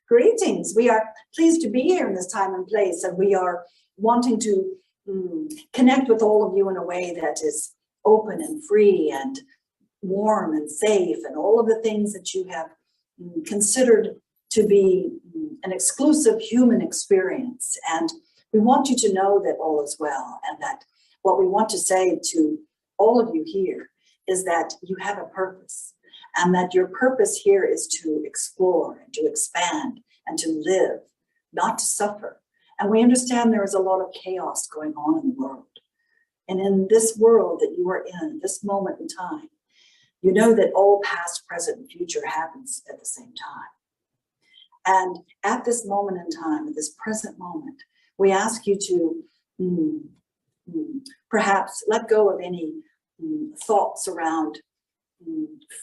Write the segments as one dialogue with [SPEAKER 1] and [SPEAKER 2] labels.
[SPEAKER 1] Greetings. We are pleased to be here in this time and place, and we are wanting to connect with all of you in a way that is open and free and warm and safe, and all of the things that you have considered to be an exclusive human experience. And we want you to know that all is well, and that what we want to say to all of you here is that you have a purpose. And that your purpose here is to explore and to expand and to live, not to suffer. And we understand there is a lot of chaos going on in the world. And in this world that you are in, this moment in time, you know that all past, present, and future happens at the same time. And at this moment in time, at this present moment, we ask you to perhaps let go of any thoughts around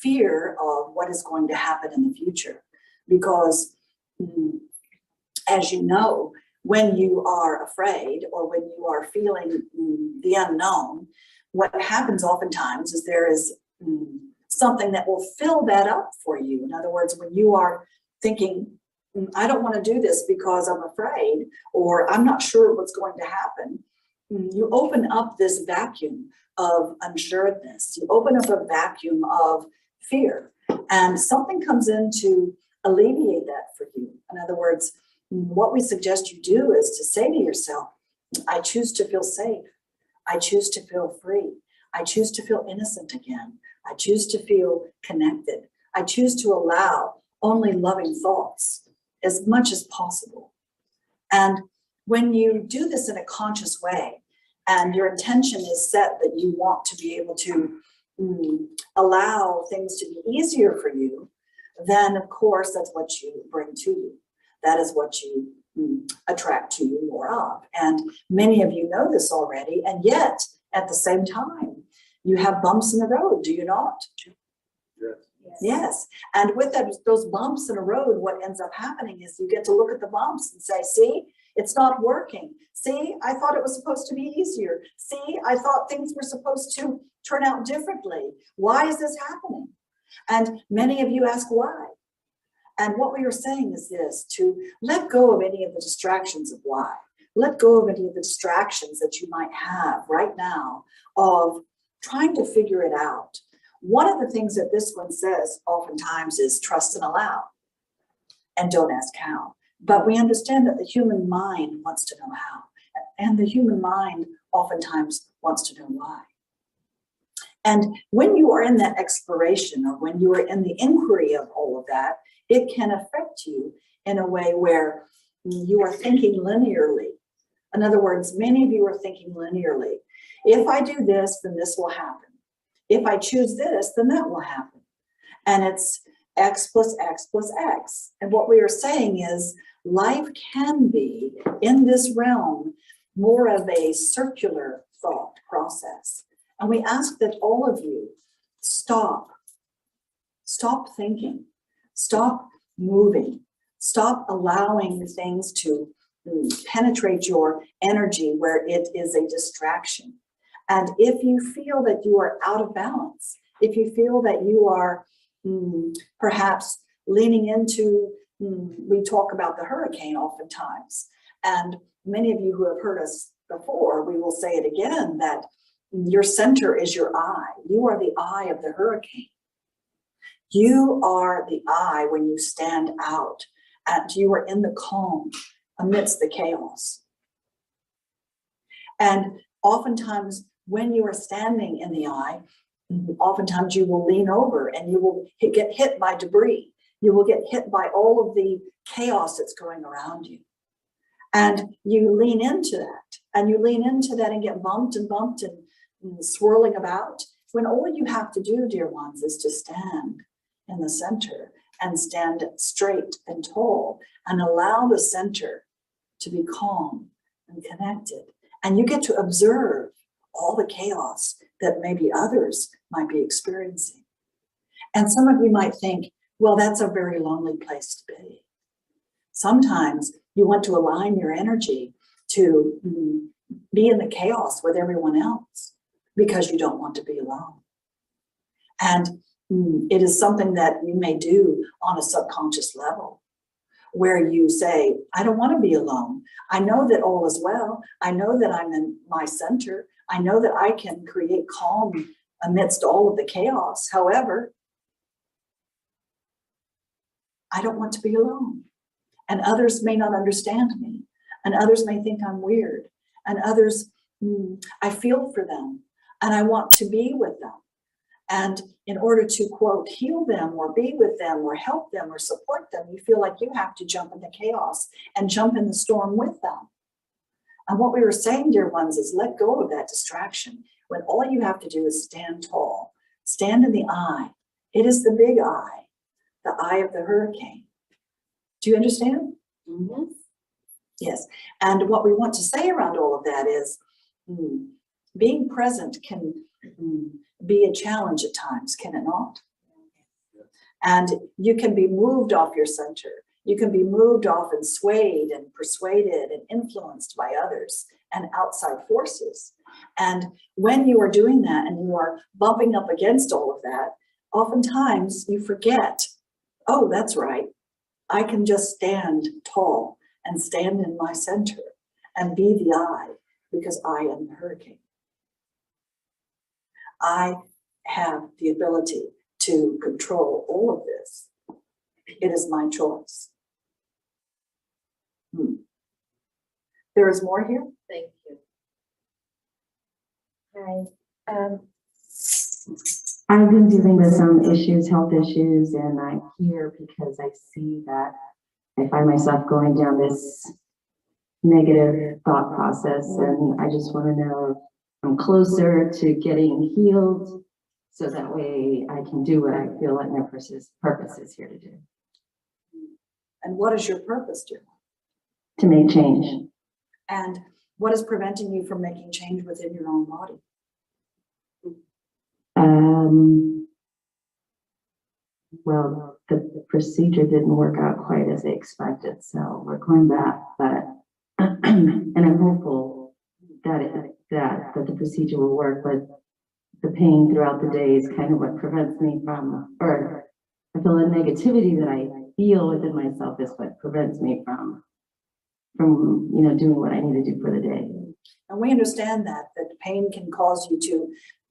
[SPEAKER 1] fear of what is going to happen in the future, because as you know, when you are afraid or when you are feeling the unknown, what happens oftentimes is there is something that will fill that up for you. In other words, when you are thinking, I don't want to do this because I'm afraid, or I'm not sure what's going to happen, you open up this vacuum of unsuredness. You open up a vacuum of fear, and something comes in to alleviate that for you. In other words, what we suggest you do is to say to yourself, I choose to feel safe. I choose to feel free. I choose to feel innocent again. I choose to feel connected. I choose to allow only loving thoughts as much as possible. And when you do this in a conscious way, and your intention is set that you want to be able to allow things to be easier for you, then of course that's what you bring to you. That is what you attract to you more of. And many of you know this already, and yet at the same time, you have bumps in the road, do you not? Yes. And with those bumps in the road, what ends up happening is you get to look at the bumps and say, see, it's not working. See, I thought it was supposed to be easier. See, I thought things were supposed to turn out differently. Why is this happening? And many of you ask why. And what we are saying is this, to let go of any of the distractions of why. Let go of any of the distractions that you might have right now of trying to figure it out. One of the things that this one says oftentimes is trust and allow, and don't ask how. But we understand that the human mind wants to know how, and the human mind oftentimes wants to know why. And when you are in that exploration, or when you are in the inquiry of all of that, it can affect you in a way where you are thinking linearly. In other words, many of you are thinking linearly. If I do this, then this will happen. If I choose this, then that will happen. And it's X plus X plus X. And what we are saying is life can be, in this realm, more of a circular thought process. And we ask that all of you stop thinking, stop moving, stop allowing things to penetrate your energy where it is a distraction. And if you feel that you are out of balance, if you feel that you are perhaps leaning into, we talk about the hurricane oftentimes, and many of you who have heard us before, we will say it again, that your center is your eye. You are the eye of the hurricane. You are the eye when you stand out, and you are in the calm amidst the chaos. And oftentimes when you are standing in the eye, oftentimes you will lean over and you will get hit by debris. You will get hit by all of the chaos that's going around you. And you lean into that, and you lean into that and get bumped and swirling about, when all you have to do, dear ones, is to stand in the center and stand straight and tall and allow the center to be calm and connected. And you get to observe all the chaos that maybe others might be experiencing. And some of you might think, well, that's a very lonely place to be. Sometimes you want to align your energy to be in the chaos with everyone else because you don't want to be alone. And it is something that you may do on a subconscious level. where you say, I don't want to be alone. I know that all is well. I know that I'm in my center. I know that I can create calm amidst all of the chaos. However, I don't want to be alone. And others may not understand me. And others may think I'm weird. And others, I feel for them. And I want to be with them. And in order to, quote, heal them or be with them or help them or support them, you feel like you have to jump into chaos and jump in the storm with them. And what we were saying, dear ones, is let go of that distraction when all you have to do is stand tall, stand in the eye. It is the big eye, the eye of the hurricane. Do you understand?
[SPEAKER 2] Mm-hmm.
[SPEAKER 1] Yes. And what we want to say around all of that is being present can be a challenge at times, can it not? And you can be moved off your center. You can be moved off and swayed and persuaded and influenced by others and outside forces. And when you are doing that and you are bumping up against all of that, oftentimes you forget, oh, that's right. I can just stand tall and stand in my center and be the eye because I am the hurricane. I have the ability to control all of this. It is my choice. There is more here?
[SPEAKER 2] Thank you. Hi.
[SPEAKER 3] I've been dealing with some issues, health issues, and I'm here because I see that I find myself going down this negative thought process, and I just want to know if I'm closer to getting healed so that way I can do what I feel like my purpose is here to do.
[SPEAKER 1] And what is your purpose, dear?
[SPEAKER 3] To make change.
[SPEAKER 1] And what is preventing you from making change within your own body?
[SPEAKER 3] Well, the procedure didn't work out quite as they expected, so we're going back, but and I'm hopeful that the procedure will work, but the pain throughout the day is kind of what prevents me from, or I feel the negativity that I feel within myself is what prevents me from doing what I need to do for the day.
[SPEAKER 1] And we understand that pain can cause you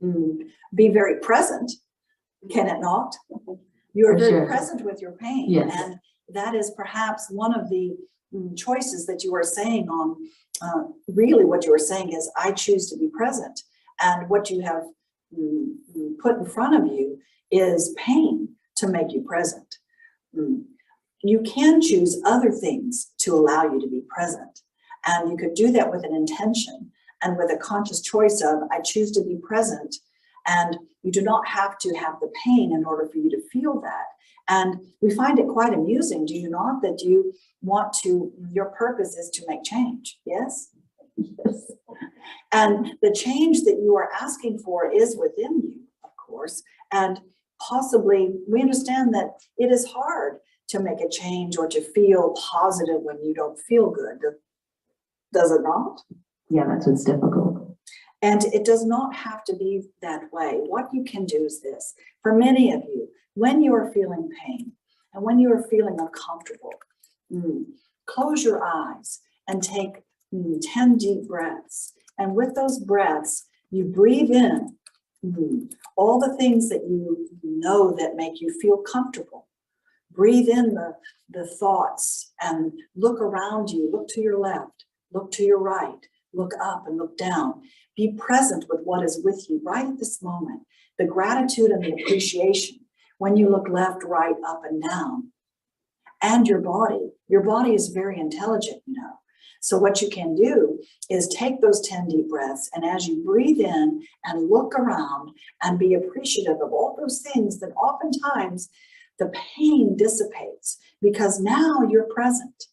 [SPEAKER 1] to be very present, can it not? You are very present with your pain.
[SPEAKER 3] Yes.
[SPEAKER 1] And that is perhaps one of the choices that you are saying on, really what you are saying is, I choose to be present. And what you have put in front of you is pain to make you present. You can choose other things to allow you to be present. And you could do that with an intention and with a conscious choice of, I choose to be present. And you do not have to have the pain in order for you to feel that. And we find it quite amusing, do you not, that you want to, your purpose is to make change, yes?
[SPEAKER 3] Yes.
[SPEAKER 1] And the change that you are asking for is within you, of course. And possibly, we understand that it is hard to make a change or to feel positive when you don't feel good. Does it not?
[SPEAKER 3] Yeah, that's what's difficult.
[SPEAKER 1] And it does not have to be that way. What you can do is this. For many of you, when you are feeling pain and when you are feeling uncomfortable, close your eyes and take 10 deep breaths. And with those breaths, you breathe in all the things that you know that make you feel comfortable. Breathe in the thoughts and look around you. Look to your left, look to your right, look up and look down. Be present with what is with you right at this moment. The gratitude and the appreciation when you look left, right, up and down. And your body is very intelligent, you know. So what you can do is take those 10 deep breaths, and as you breathe in and look around and be appreciative of all those things, then oftentimes the pain dissipates because now you're present.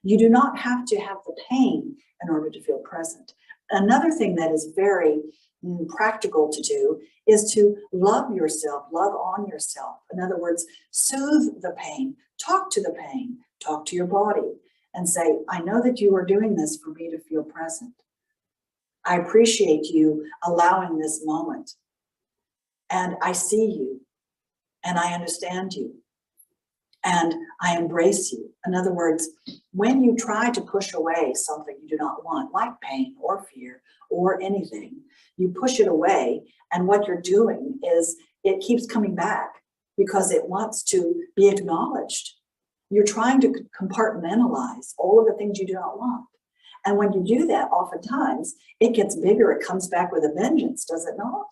[SPEAKER 1] You do not have to have the pain in order to feel present. Another thing that is very practical to do is to love yourself, love on yourself. In other words, soothe the pain, talk to the pain, talk to your body and say, I know that you are doing this for me to feel present. I appreciate you allowing this moment. And I see you and I understand you. and I embrace you. In other words, when you try to push away something you do not want, like pain or fear or anything, you push it away, and what you're doing is it keeps coming back because it wants to be acknowledged. You're trying to compartmentalize all of the things you do not want. And when you do that, oftentimes it gets bigger. It comes back with a vengeance, does it not?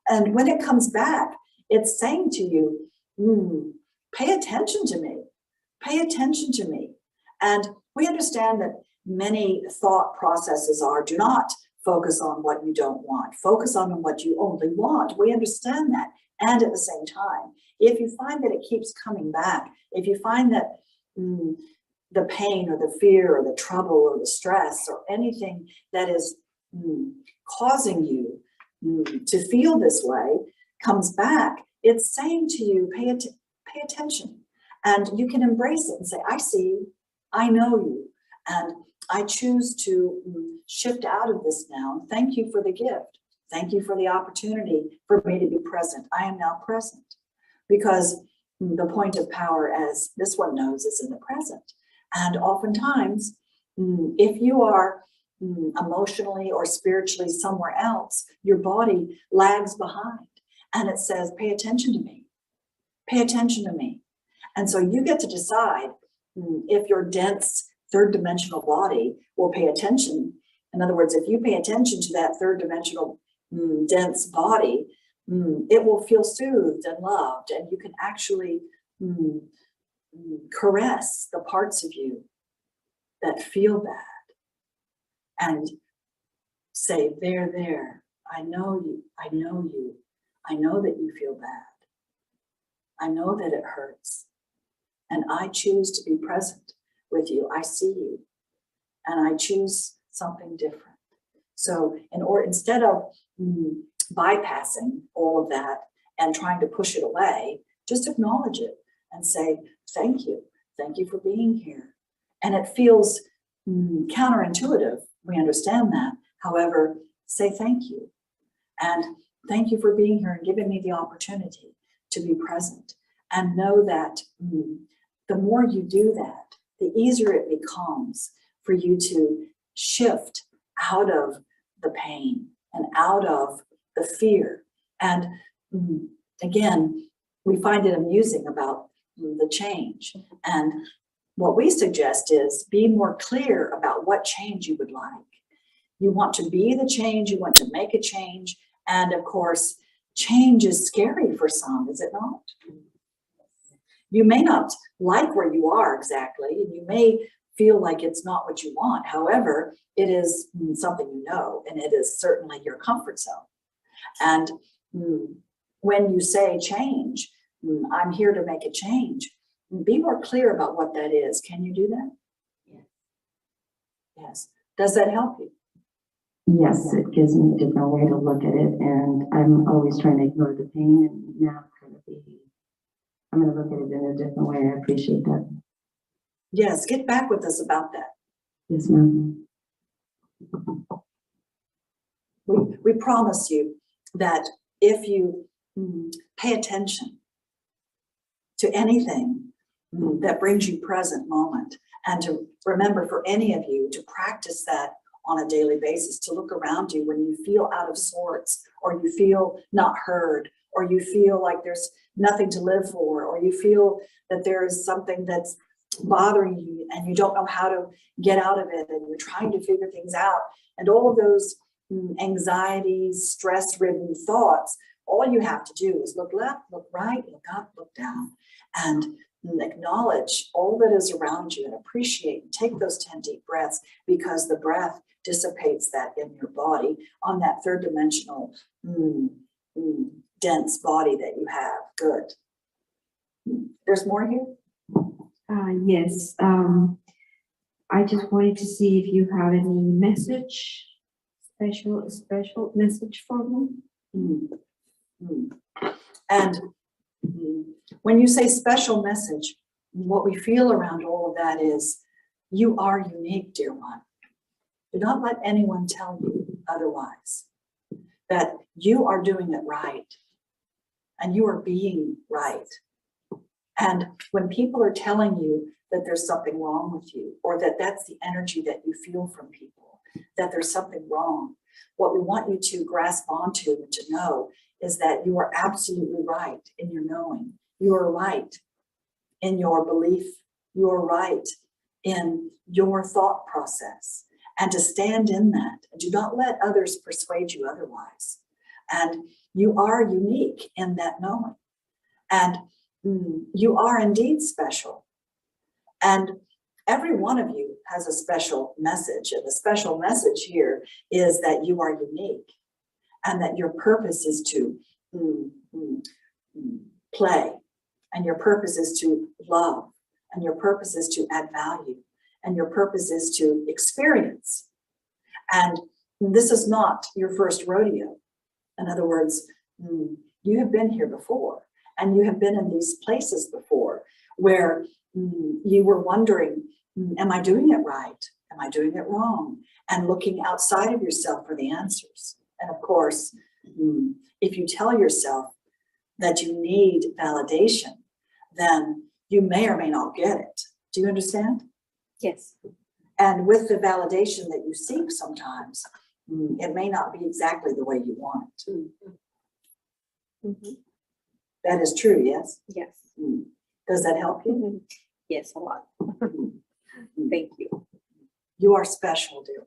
[SPEAKER 1] And when it comes back, it's saying to you, pay attention to me. Pay attention to me. And we understand that many thought processes are, do not focus on what you don't want. Focus on what you only want. We understand that. And at the same time, if you find that it keeps coming back, if you find that the pain or the fear or the trouble or the stress or anything that is causing you to feel this way comes back, it's saying to you, pay attention. And you can embrace it and say, I see you, I know you, and I choose to shift out of this now. Thank you for the gift. Thank you for the opportunity for me to be present. I am now present, because the point of power, as this one knows, is in the present. And oftentimes, if you are emotionally or spiritually somewhere else, your body lags behind and it says, pay attention to me, pay attention to me. And so you get to decide if your dense third dimensional body will pay attention. In other words, if you pay attention to that third dimensional dense body, it will feel soothed and loved, and you can actually caress the parts of you that feel bad and say, there, I know you, I know you, I know that you feel bad, I know that it hurts, and I choose to be present with you. I see you, and I choose something different. So instead of bypassing all of that and trying to push it away, just acknowledge it and say, thank you for being here. And it feels counterintuitive, we understand that. However, say thank you. And thank you for being here and giving me the opportunity to be present. And know that the more you do that, the easier it becomes for you to shift out of the pain and out of the fear. And again, we find it amusing about the change. And what we suggest is be more clear about what change you would like. You want to be the change, you want to make a change. And of course, change is scary for some, is it not? You may not like where you are exactly, and you may feel like it's not what you want. However, it is something you know, and it is certainly your comfort zone. And when you say change, I'm here to make a change, be more clear about what that is. Can you do that? Yes. Yes. Does that help you?
[SPEAKER 3] Yes, it gives me a different way to look at it, and I'm always trying to ignore the pain, and now I'm going to look at it in a different way. I appreciate that.
[SPEAKER 1] Yes, get back with us about that.
[SPEAKER 3] Yes, ma'am.
[SPEAKER 1] We promise you that if you pay attention to anything that brings you present moment, and to remember for any of you to practice that on a daily basis, to look around you when you feel out of sorts, or you feel not heard, or you feel like there's nothing to live for, or you feel that there is something that's bothering you and you don't know how to get out of it, and you're trying to figure things out, and all of those anxieties, stress-ridden thoughts, all you have to do is look left, look right, look up, look down, and acknowledge all that is around you and appreciate and take those 10 deep breaths, because the breath dissipates that in your body on that third dimensional dense body that you have. Good. There's more here?
[SPEAKER 2] Yes. I just wanted to see if you have any message, special message for me.
[SPEAKER 1] And when you say special message, what we feel around all of that is you are unique, dear one. Do not let anyone tell you otherwise, that you are doing it right and you are being right. And when people are telling you that there's something wrong with you, or that that's the energy that you feel from people, that there's something wrong, what we want you to grasp onto and to know is that you are absolutely right in your knowing. You are right in your belief. You are right in your thought process. And to stand in that, and do not let others persuade you otherwise. And you are unique in that knowing. And you are indeed special. And every one of you has a special message. And the special message here is that you are unique and that your purpose is to play. And your purpose is to love. And your purpose is to add value. And your purpose is to experience. And this is not your first rodeo. In other words, you have been here before. And you have been in these places before where you were wondering, am I doing it right? Am I doing it wrong? And looking outside of yourself for the answers. And of course, if you tell yourself that you need validation, then you may or may not get it. Do you understand?
[SPEAKER 2] Yes.
[SPEAKER 1] And with the validation that you seek sometimes, it may not be exactly the way you want it.
[SPEAKER 2] Mm-hmm.
[SPEAKER 1] That is true, yes?
[SPEAKER 2] Yes.
[SPEAKER 1] Does that help you?
[SPEAKER 2] Yes, a lot. Thank you.
[SPEAKER 1] You are special, dear.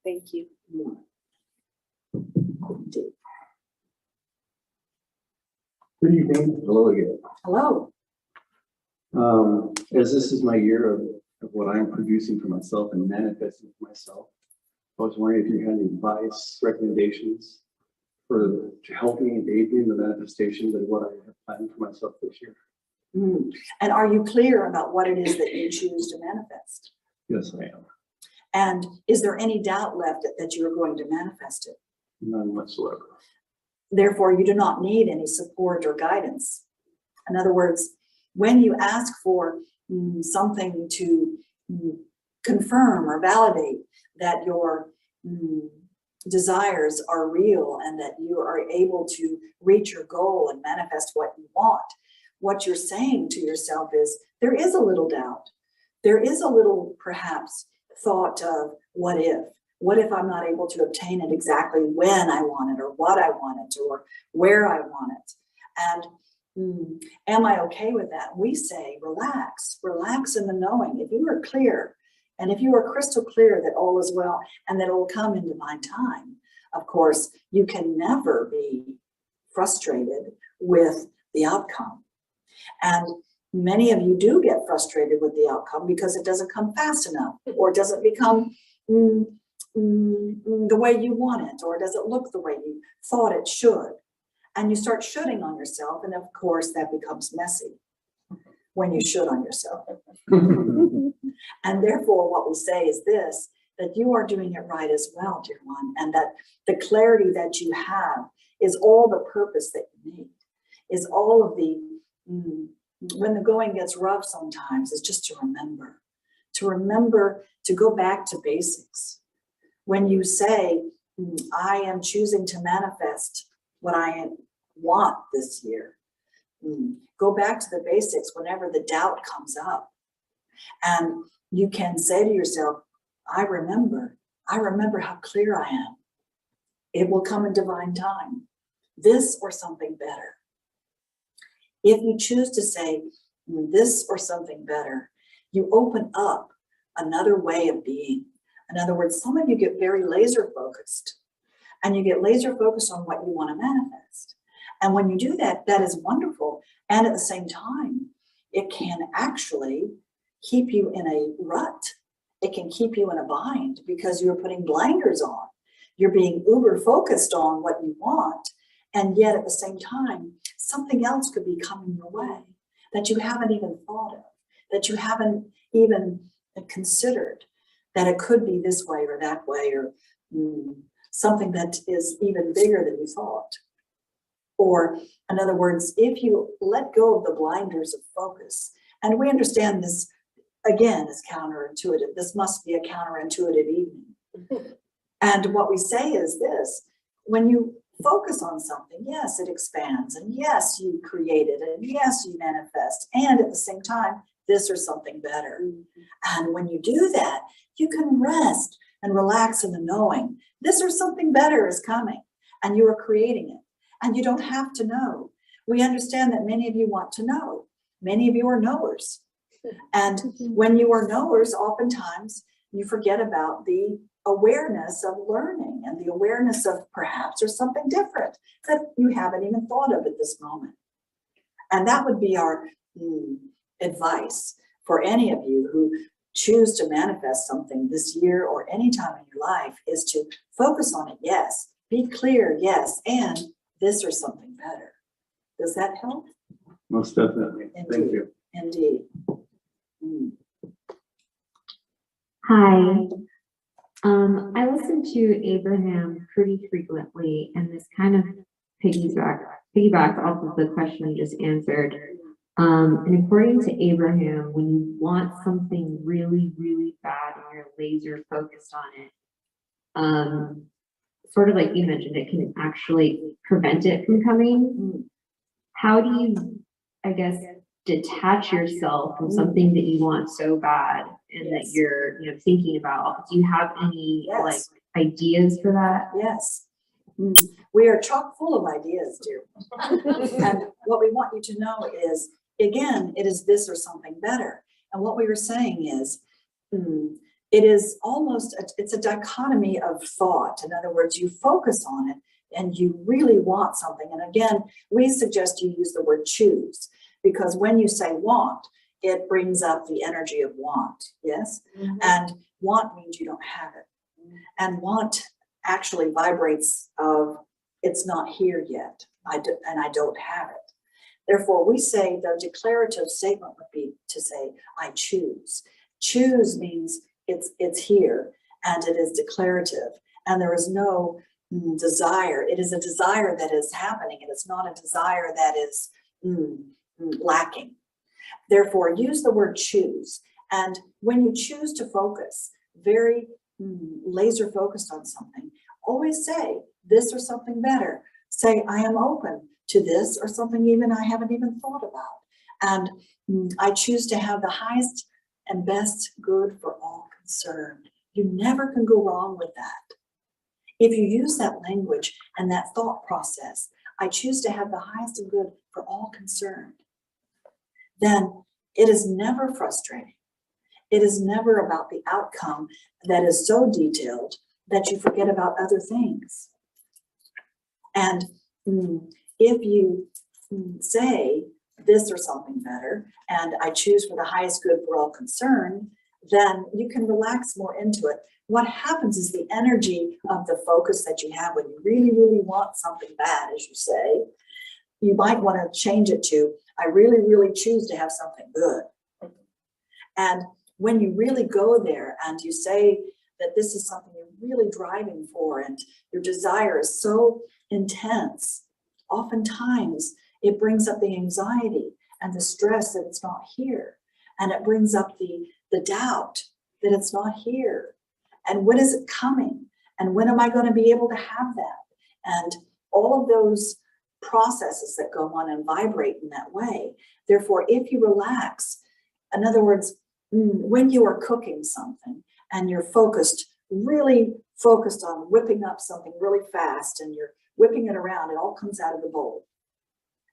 [SPEAKER 2] Thank you.
[SPEAKER 1] Indeed.
[SPEAKER 4] Good evening. Hello again.
[SPEAKER 1] Hello.
[SPEAKER 4] As this is my year of what I'm producing for myself and manifesting for myself, I was wondering if you had any advice, recommendations to help me and aid me in the manifestation of what I have planned for myself this year.
[SPEAKER 1] And are you clear about what it is that you choose to manifest?
[SPEAKER 4] Yes, I am.
[SPEAKER 1] And is there any doubt left that you are going to manifest it?
[SPEAKER 4] None whatsoever.
[SPEAKER 1] Therefore, you do not need any support or guidance. In other words, when you ask for something to confirm or validate that your desires are real and that you are able to reach your goal and manifest what you want, what you're saying to yourself is, there is a little doubt. There is a little, perhaps, thought of what if? What if I'm not able to obtain it exactly when I want it or what I want it or where I want it? And am I okay with that? We say, relax in the knowing. If you are clear and if you are crystal clear that all is well and that it will come in divine time, of course, you can never be frustrated with the outcome. And many of you do get frustrated with the outcome because it doesn't come fast enough or doesn't become the way you want it, or does it look the way you thought it should? And you start shoulding on yourself, and of course that becomes messy when you should on yourself. And therefore what we say is this, that you are doing it right as well, dear one, and that the clarity that you have is all the purpose that you need, is all of the, when the going gets rough sometimes, is just to remember to go back to basics. When you say, I am choosing to manifest what I want this year, go back to the basics whenever the doubt comes up. And you can say to yourself, I remember how clear I am. It will come in divine time. This or something better. If you choose to say this or something better, you open up another way of being. In other words, some of you get very laser focused and you get laser focused on what you want to manifest. And when you do that, that is wonderful. And at the same time, it can actually keep you in a rut. It can keep you in a bind because you're putting blinders on. You're being uber focused on what you want. And yet at the same time, something else could be coming your way that you haven't even thought of, that you haven't even considered, that it could be this way or that way, or something that is even bigger than you thought. Or in other words, if you let go of the blinders of focus, and we understand this, again, is counterintuitive. This must be a counterintuitive evening. And what we say is this, when you focus on something, yes, it expands, and yes, you create it, and yes, you manifest, and at the same time, this or something better. And when you do that, you can rest and relax in the knowing this or something better is coming, and you are creating it, and you don't have to know. We understand that many of you want to know. Many of you are knowers. And when you are knowers, oftentimes you forget about the awareness of learning and the awareness of perhaps there's something different that you haven't even thought of at this moment. And that would be our advice for any of you who choose to manifest something this year or any time in your life, is to focus on it, yes, be clear, yes, and this or something better. Does that help?
[SPEAKER 4] Most definitely.
[SPEAKER 1] Indeed.
[SPEAKER 4] Thank you.
[SPEAKER 1] Indeed.
[SPEAKER 2] Hi. I listen to Abraham pretty frequently, and this kind of piggybacks off of the question you just answered. And according to Abraham, when you want something really, really bad and you're laser focused on it, sort of like you mentioned, it can actually prevent it from coming. How do you, I guess, detach yourself from something that you want so bad and that you're, thinking about? Do you have any like ideas for that?
[SPEAKER 1] Yes. We are chock full of ideas, dear. And what we want you to know is, again, it is this or something better. And what we were saying is, it is almost, it's a dichotomy of thought. In other words, you focus on it and you really want something. And again, we suggest you use the word choose, because when you say want, it brings up the energy of want, yes? And want means you don't have it. And want actually vibrates of, it's not here yet, and I don't have it. Therefore, we say the declarative statement would be to say, I choose. Choose means it's here, and it is declarative, and there is no desire. It is a desire that is happening, and it's not a desire that is lacking. Therefore, use the word choose. And when you choose to focus, very laser focused on something, always say this or something better. Say, I am open to this or something even I haven't even thought about. And I choose to have the highest and best good for all concerned. You never can go wrong with that. If you use that language and that thought process, I choose to have the highest and good for all concerned, then it is never frustrating. It is never about the outcome that is so detailed that you forget about other things. And if you say this or something better, and I choose for the highest good for all concerned, then you can relax more into it. What happens is the energy of the focus that you have when you really, really want something bad, as you say, you might want to change it to, I really, really choose to have something good. And when you really go there and you say that this is something you're really driving for and your desire is so intense, oftentimes it brings up the anxiety and the stress that it's not here. And it brings up the doubt that it's not here. And when is it coming? And when am I going to be able to have that? And all of those processes that go on and vibrate in that way. Therefore, if you relax, in other words, when you are cooking something and you're really focused on whipping up something really fast and you're whipping it around, it all comes out of the bowl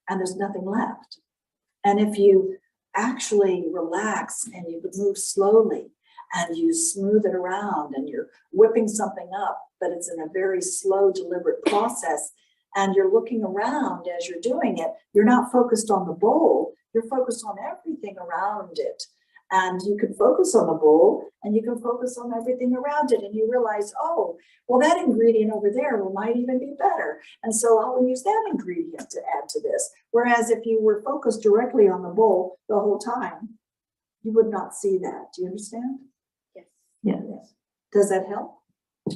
[SPEAKER 1] and there's nothing left. And if you actually relax and you move slowly and you smooth it around and you're whipping something up, but it's in a very slow, deliberate process, and you're looking around as you're doing it, you're not focused on the bowl, you're focused on everything around it. And you can focus on the bowl and you can focus on everything around it. And you realize, oh, well, that ingredient over there might even be better. And so I'll use that ingredient to add to this. Whereas if you were focused directly on the bowl the whole time, you would not see that. Do you understand?
[SPEAKER 2] Yes.
[SPEAKER 1] Yes. Does that help?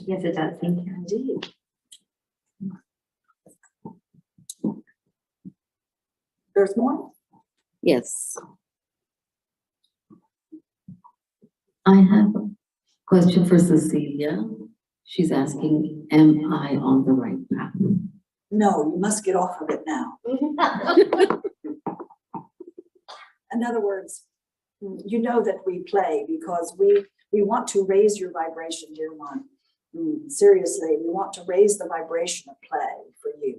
[SPEAKER 2] Yes, it does. Thank you.
[SPEAKER 1] Indeed. There's more?
[SPEAKER 5] Yes. I have a question for Cecilia. She's asking, am I on the right path?
[SPEAKER 1] No, you must get off of it now. In other words, you know that we play because we want to raise your vibration, dear one. Seriously, we want to raise the vibration of play for you.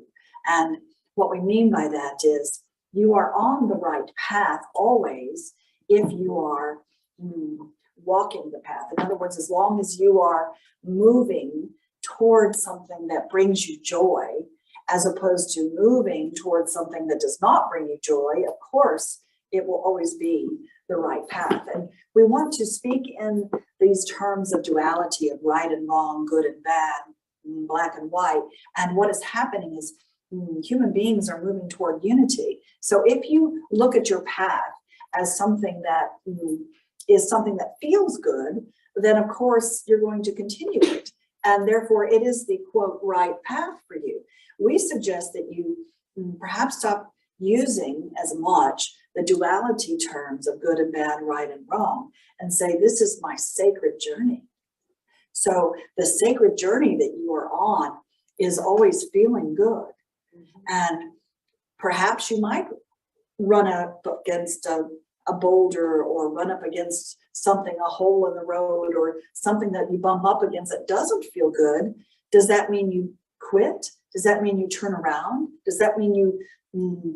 [SPEAKER 1] And what we mean by that is you are on the right path always if you are walking the path. In other words, as long as you are moving towards something that brings you joy, as opposed to moving towards something that does not bring you joy, of course, it will always be the right path. And we want to speak in these terms of duality, of right and wrong, good and bad, black and white. And what is happening is human beings are moving toward unity. So if you look at your path as something that is something that feels good, then of course you're going to continue it. And therefore it is the quote right path for you. We suggest that you perhaps stop using as much the duality terms of good and bad, right and wrong, and say, this is my sacred journey. So the sacred journey that you are on is always feeling good. And perhaps you might run up against a boulder or run up against something, a hole in the road or something that you bump up against that doesn't feel good. Does that mean you quit? Does that mean you turn around? Does that mean you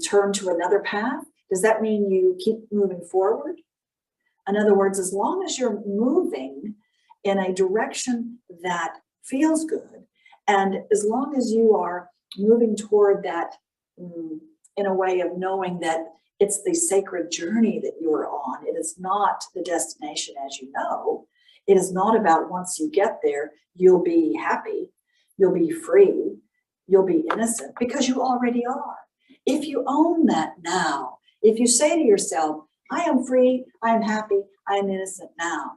[SPEAKER 1] turn to another path? Does that mean you keep moving forward? In other words, as long as you're moving in a direction that feels good, and as long as you are moving toward that in a way of knowing that it's the sacred journey that you are on, it is not the destination, as you know. It is not about once you get there, you'll be happy, you'll be free, you'll be innocent, because you already are. If you own that now, if you say to yourself, I am free, I am happy, I am innocent now,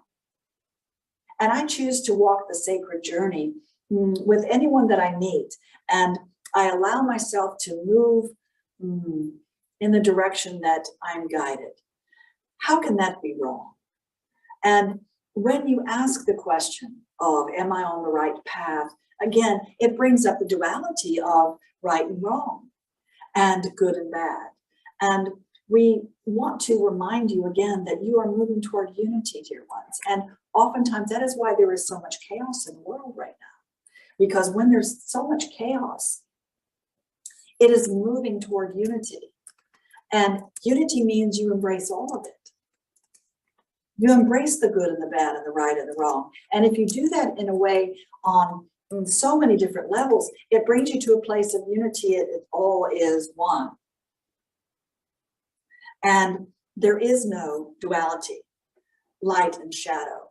[SPEAKER 1] and I choose to walk the sacred journey with anyone that I meet, and I allow myself to move in the direction that I'm guided, how can that be wrong? And when you ask the question of, am I on the right path? Again, it brings up the duality of right and wrong and good and bad. And we want to remind you again that you are moving toward unity, dear ones. And oftentimes that is why there is so much chaos in the world right now. Because when there's so much chaos, it is moving toward unity. And unity means you embrace all of it. You embrace the good and the bad and the right and the wrong. And if you do that in a way on so many different levels, it brings you to a place of unity. It all is one. And there is no duality, light and shadow.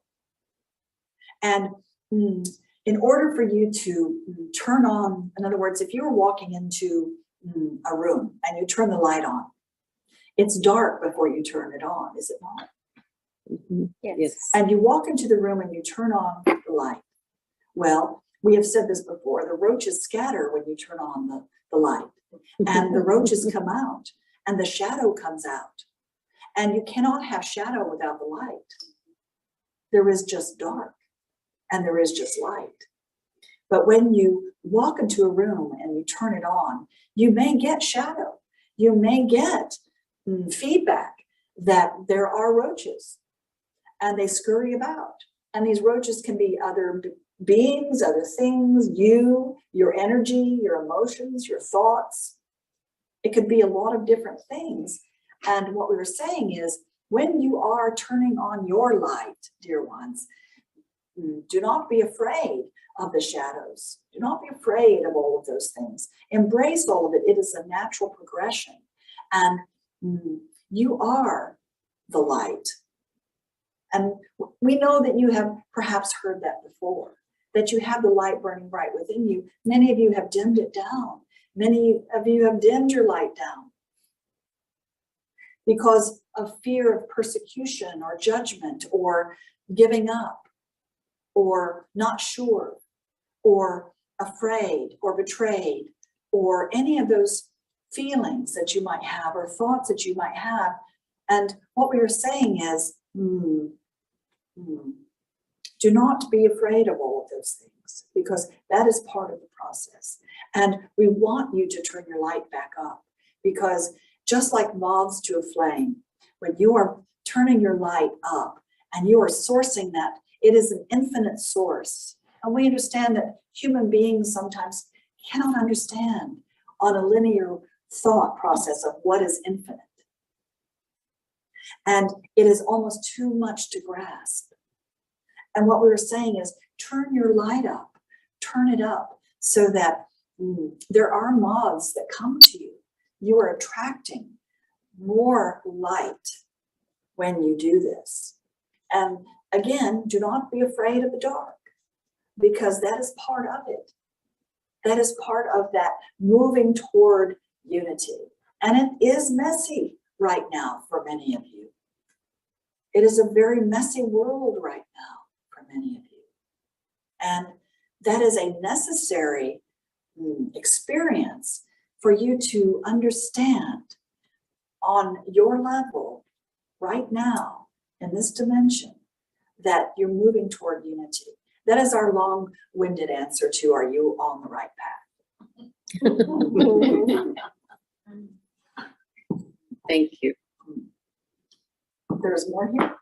[SPEAKER 1] And in order for you to turn on, in other words, if you were walking into a room and you turn the light on, it's dark before you turn it on, is it not?
[SPEAKER 5] Yes.
[SPEAKER 1] And you walk into the room and you turn on the light. Well, we have said this before, the roaches scatter when you turn on the light, and the roaches come out and the shadow comes out. And you cannot have shadow without the light. There is just dark and there is just light. But when you walk into a room and you turn it on, you may get shadow. You may get feedback that there are roaches and they scurry about. And these roaches can be other beings, other things, you, your energy, your emotions, your thoughts. It could be a lot of different things. And what we were saying is, when you are turning on your light, dear ones, do not be afraid of the shadows. Do not be afraid of all of those things. Embrace all of it. It is a natural progression. And you are the light. And we know that you have perhaps heard that before, that you have the light burning bright within you. Many of you have dimmed it down. Many of you have dimmed your light down because of fear of persecution or judgment or giving up or not sure or afraid or betrayed or any of those feelings that you might have or thoughts that you might have. And what we are saying is, do not be afraid of all of those things. things, because that is part of the process. And we want you to turn your light back up, because just like moths to a flame, when you are turning your light up and you are sourcing that, it is an infinite source. And we understand that human beings sometimes cannot understand on a linear thought process of what is infinite. And it is almost too much to grasp. And what we were saying is turn your light up, turn it up so that there are moths that come to you. You are attracting more light when you do this. And again, do not be afraid of the dark, because that is part of it. That is part of that moving toward unity. And it is messy right now for many of you. It is a very messy world right now for many of you. And that is a necessary experience for you to understand on your level right now in this dimension that you're moving toward unity. That is our long-winded answer to, are you on the right path?
[SPEAKER 5] Thank you.
[SPEAKER 1] There's more here.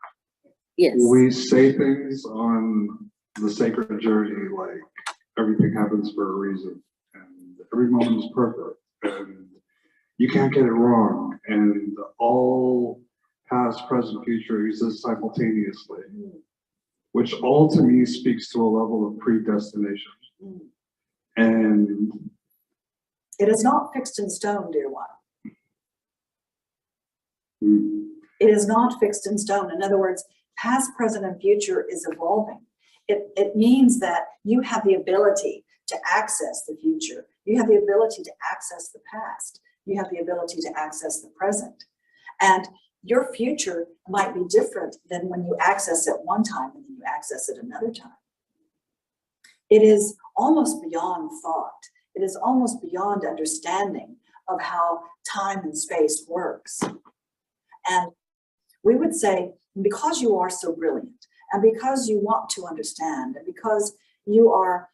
[SPEAKER 5] Yes.
[SPEAKER 6] We say things on the sacred journey like everything happens for a reason and every moment is perfect and you can't get it wrong and all past, present, future exist simultaneously, which all to me speaks to a level of predestination. And
[SPEAKER 1] it is not fixed in stone, dear one.
[SPEAKER 6] mm,
[SPEAKER 1] It is not fixed in stone. In other words, past, present, and future is evolving. It means that you have the ability to access the future. You have the ability to access the past. You have the ability to access the present. And your future might be different than when you access it one time and then you access it another time. It is almost beyond thought. It is almost beyond understanding of how time and space works. And we would say, because you are so brilliant, and because you want to understand, and because you are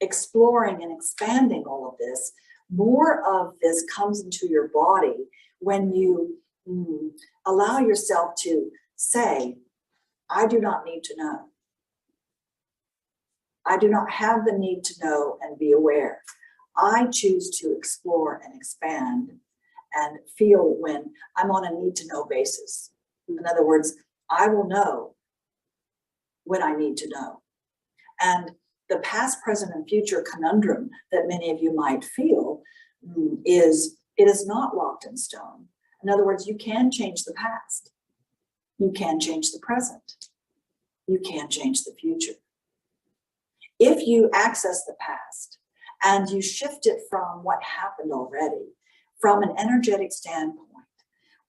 [SPEAKER 1] exploring and expanding all of this, more of this comes into your body when you allow yourself to say, I do not need to know. I do not have the need to know and be aware. I choose to explore and expand and feel when I'm on a need to know basis. In other words, I will know when I need to know. And the past, present, and future conundrum that many of you might feel is it is not locked in stone. In other words, you can change the past. You can change the present. You can change the future. If you access the past and you shift it from what happened already, from an energetic standpoint,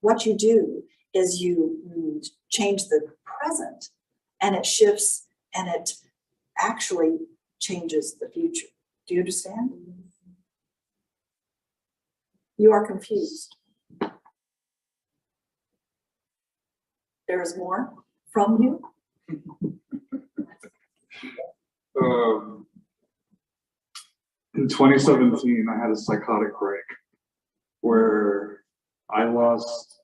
[SPEAKER 1] what you do is you change the present and it shifts and it actually changes the future. Do you understand? You are confused. There is more from you?
[SPEAKER 6] In 2017, I had a psychotic break where I lost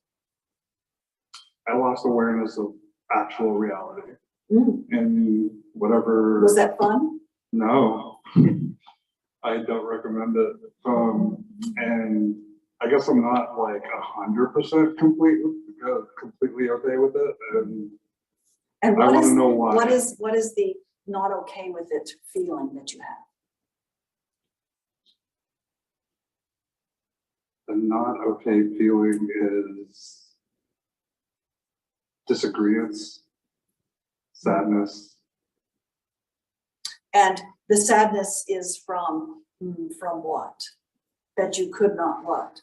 [SPEAKER 6] awareness of actual reality and whatever.
[SPEAKER 1] Was that fun?
[SPEAKER 6] No, I don't recommend it. And I guess I'm not like 100% completely okay with it. And I want to know why.
[SPEAKER 1] What is the not okay with it feeling that you have?
[SPEAKER 6] The not okay feeling is disagreements, sadness.
[SPEAKER 1] And the sadness is from what? That you could not what?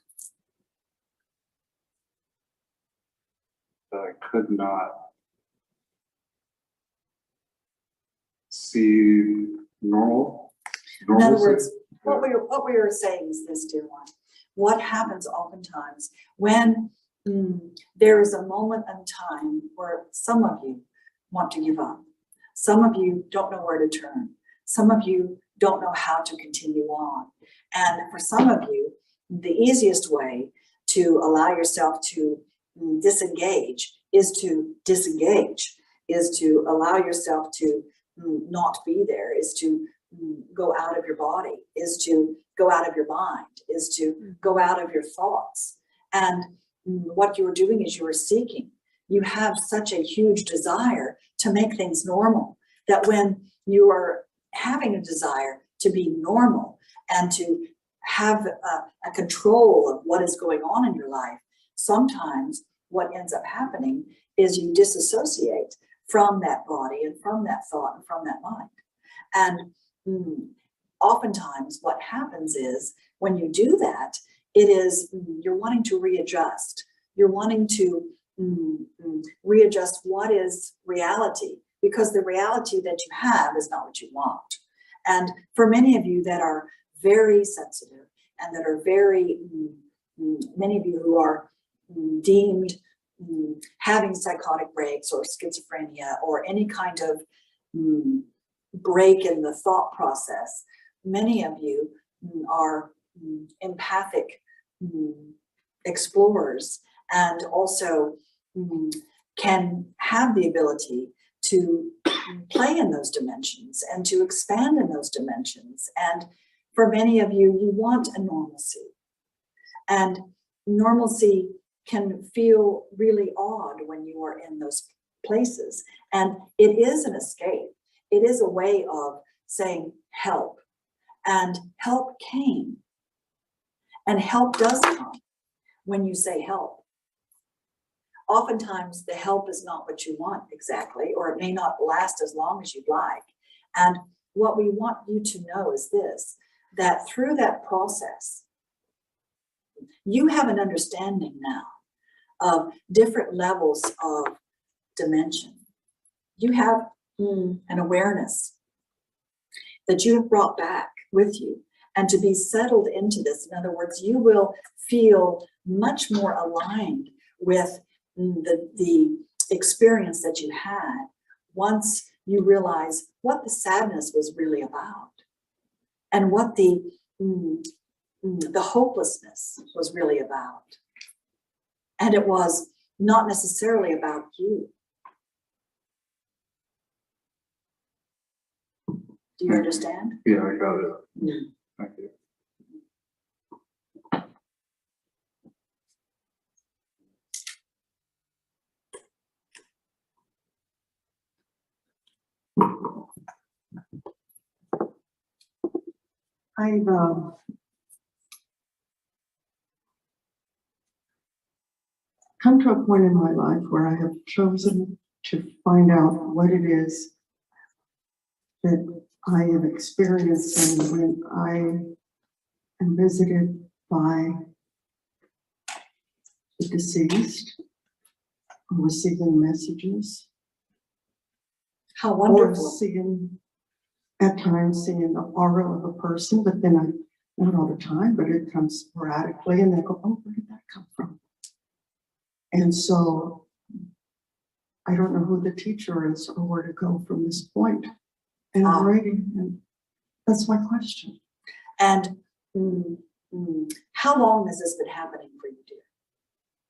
[SPEAKER 6] That I could not see normalcy.
[SPEAKER 1] In other words, what we were saying is this, dear one. What happens oftentimes when there is a moment in time where some of you want to give up. Some of you don't know where to turn. Some of you don't know how to continue on. And for some of you, the easiest way to allow yourself to disengage is to disengage, is to allow yourself to not be there, is to go out of your body, is to go out of your mind, is to go out of your thoughts. And what you are doing is you are seeking. You have such a huge desire to make things normal that when you are having a desire to be normal and to have a control of what is going on in your life, sometimes what ends up happening is you disassociate from that body and from that thought and from that mind. And oftentimes what happens is when you do that, it is you're wanting to readjust. You're wanting to readjust what is reality, because the reality that you have is not what you want. And for many of you that are very sensitive and that are very, many of you who are deemed having psychotic breaks or schizophrenia or any kind of break in the thought process, many of you are empathic explorers and also can have the ability to play in those dimensions and to expand in those dimensions. And for many of you, you want a normalcy. And normalcy can feel really odd when you are in those places. And it is an escape. It is a way of saying help. And help came. And help does come when you say help. Oftentimes the help is not what you want exactly, or it may not last as long as you'd like. And what we want you to know is this, that through that process, you have an understanding now of different levels of dimension. You have an awareness that you have brought back with you, and to be settled into this. In other words, you will feel much more aligned with the experience that you had once you realize what the sadness was really about and what the hopelessness was really about. And it was not necessarily about you. Do you understand?
[SPEAKER 6] Yeah, I got it. Thank you.
[SPEAKER 7] I've come to a point in my life where I have chosen to find out what it is that I am experiencing when I am visited by the deceased, or receiving messages,
[SPEAKER 1] How
[SPEAKER 7] or
[SPEAKER 1] wonderful.
[SPEAKER 7] at times seeing the aura of a person, but then not all the time, but it comes sporadically, and I go, oh, where did that come from? And so I don't know who the teacher is or where to go from this point. And I'm writing, and that's my question.
[SPEAKER 1] And how long has this been happening for you, dear?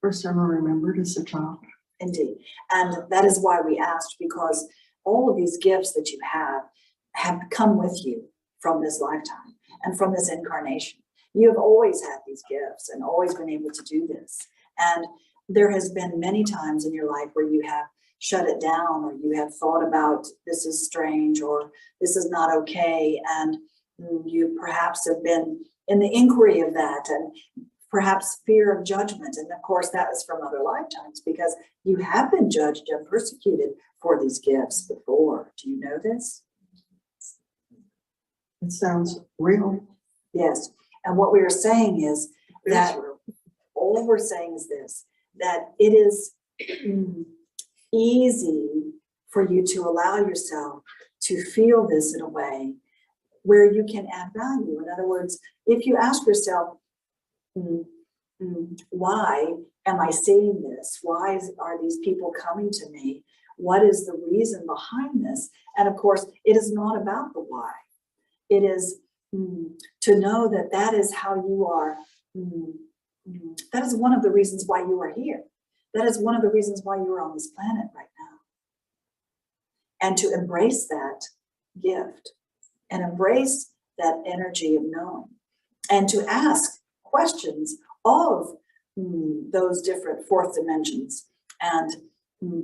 [SPEAKER 7] First time I remembered as a child.
[SPEAKER 1] Indeed. And that is why we asked, because all of these gifts that you have come with you from this lifetime and from this incarnation. You have always had these gifts and always been able to do this. And there has been many times in your life where you have shut it down, or you have thought about this is strange, or this is not okay. And you perhaps have been in the inquiry of that, and perhaps fear of judgment. And of course, that is from other lifetimes, because you have been judged and persecuted for these gifts before. Do you know this?
[SPEAKER 7] It sounds real.
[SPEAKER 1] Yes. And what we are saying is that all we're saying is this, that it is easy for you to allow yourself to feel this in a way where you can add value. In other words, if you ask yourself, why am I seeing this? Why are these people coming to me? what is the reason behind this? And of course, it is not about the why. It is to know that that is how you are. That is one of the reasons why you are here. That is one of the reasons why you are on this planet right now. And to embrace that gift and embrace that energy of knowing and to ask questions of those different fourth dimensions and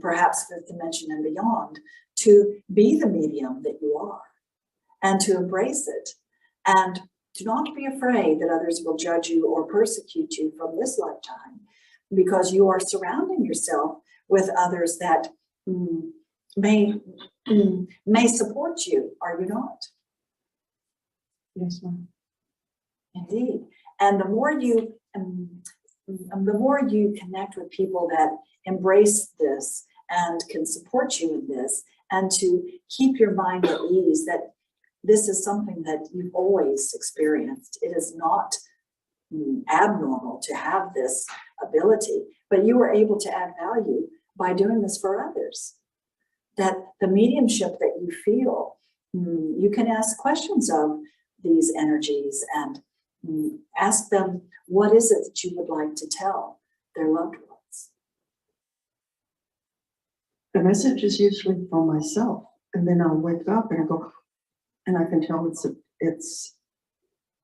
[SPEAKER 1] perhaps fifth dimension and beyond, to be the medium that you are and to embrace it. And do not be afraid that others will judge you or persecute you from this lifetime, because you are surrounding yourself with others that may support you, are you not?
[SPEAKER 7] Yes, ma'am.
[SPEAKER 1] Indeed. And the more you connect with people that embrace this and can support you in this, and to keep your mind at ease that this is something that you've always experienced. It is not abnormal to have this ability, but you were able to add value by doing this for others. That the mediumship that you feel, you can ask questions of these energies and ask them, what is it that you would like to tell their loved ones?
[SPEAKER 7] The message is usually for myself, and then I'll wake up and I go, and I can tell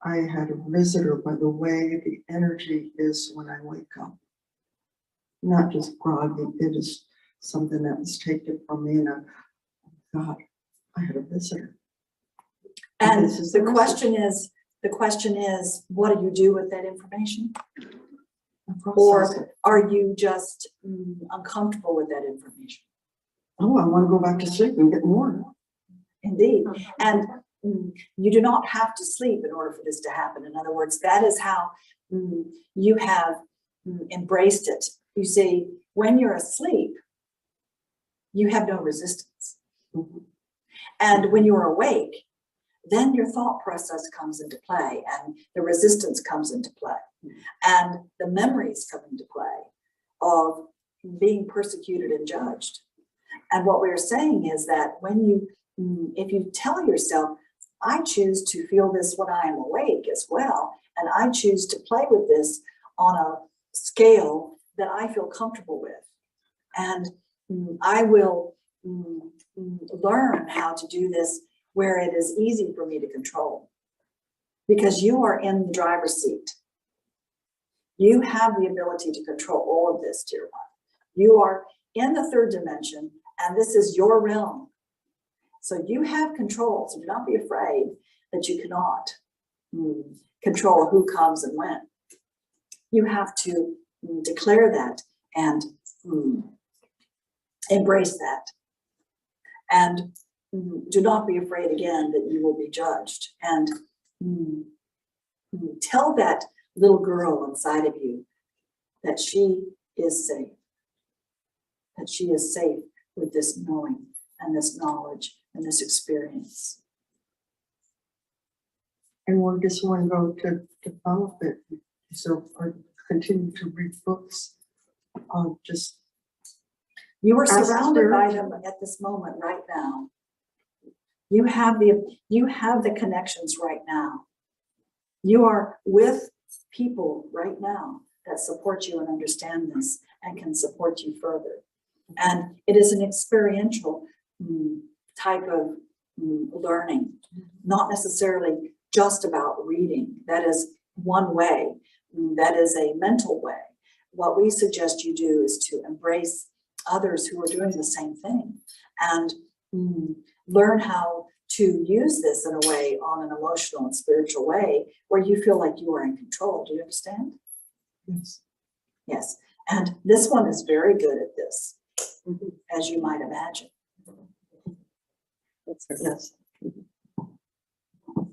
[SPEAKER 7] I had a visitor by the way the energy is when I wake up. Not just groggy, it is something that was taken from me, and God, I had a visitor.
[SPEAKER 1] And
[SPEAKER 7] this is
[SPEAKER 1] the
[SPEAKER 7] message.
[SPEAKER 1] question is, what do you do with that information?
[SPEAKER 7] I process it.
[SPEAKER 1] Or are you just uncomfortable with that information?
[SPEAKER 7] Oh, I want to go back to sleep and get more.
[SPEAKER 1] Indeed. And you do not have to sleep in order for this to happen. In other words, that is how you have embraced it. You see, when you're asleep, you have no resistance. And when you're awake, then your thought process comes into play and the resistance comes into play and the memories come into play of being persecuted and judged. And what we're saying is that when you, if you tell yourself, I choose to feel this when I am awake as well, and I choose to play with this on a scale that I feel comfortable with, and I will learn how to do this where it is easy for me to control, because you are in the driver's seat. You have the ability to control all of this, dear one. You are in the third dimension, and this is your realm. So you have control. So do not be afraid that you cannot control who comes and when. You have to declare that and embrace that. And do not be afraid again that you will be judged. And tell that little girl inside of you that she is safe. That she is safe with this knowing and this knowledge and this experience.
[SPEAKER 7] And we're just want to go to develop it. So, or continue to read books. Just
[SPEAKER 1] You are
[SPEAKER 7] ask
[SPEAKER 1] surrounded by
[SPEAKER 7] Spirit.
[SPEAKER 1] them at this moment right now. You have the connections right now. You are with people right now that support you and understand this and can support you further. And it is an experiential type of learning, not necessarily just about reading. That is one way. That is a mental way. What we suggest you do is to embrace others who are doing the same thing and learn how to use this in a way, on an emotional and spiritual way, where you feel like you are in control. Do you understand?
[SPEAKER 7] Yes.
[SPEAKER 1] Yes. And this one is very good at this, as you might imagine.
[SPEAKER 7] Yes.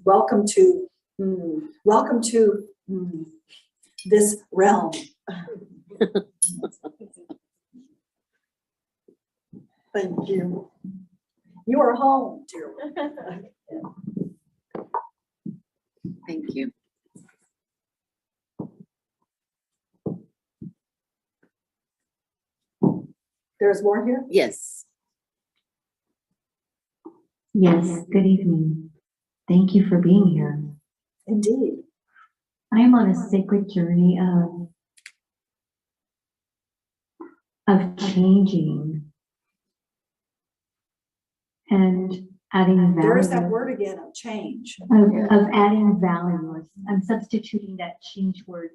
[SPEAKER 1] Welcome to this realm.
[SPEAKER 7] Thank you.
[SPEAKER 1] You are home, dear one.
[SPEAKER 5] Thank you.
[SPEAKER 1] There's more here?
[SPEAKER 5] Yes.
[SPEAKER 8] Yes, good evening. Thank you for being here.
[SPEAKER 1] Indeed.
[SPEAKER 8] I am on a sacred journey of changing and adding
[SPEAKER 1] There's that
[SPEAKER 8] value.
[SPEAKER 1] word again of change.
[SPEAKER 8] Of adding value. I'm substituting that change word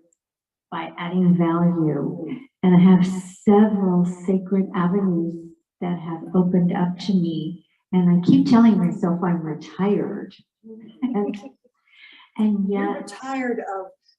[SPEAKER 8] by adding value. And I have several sacred avenues that have opened up to me. And I keep telling myself I'm retired. And yet,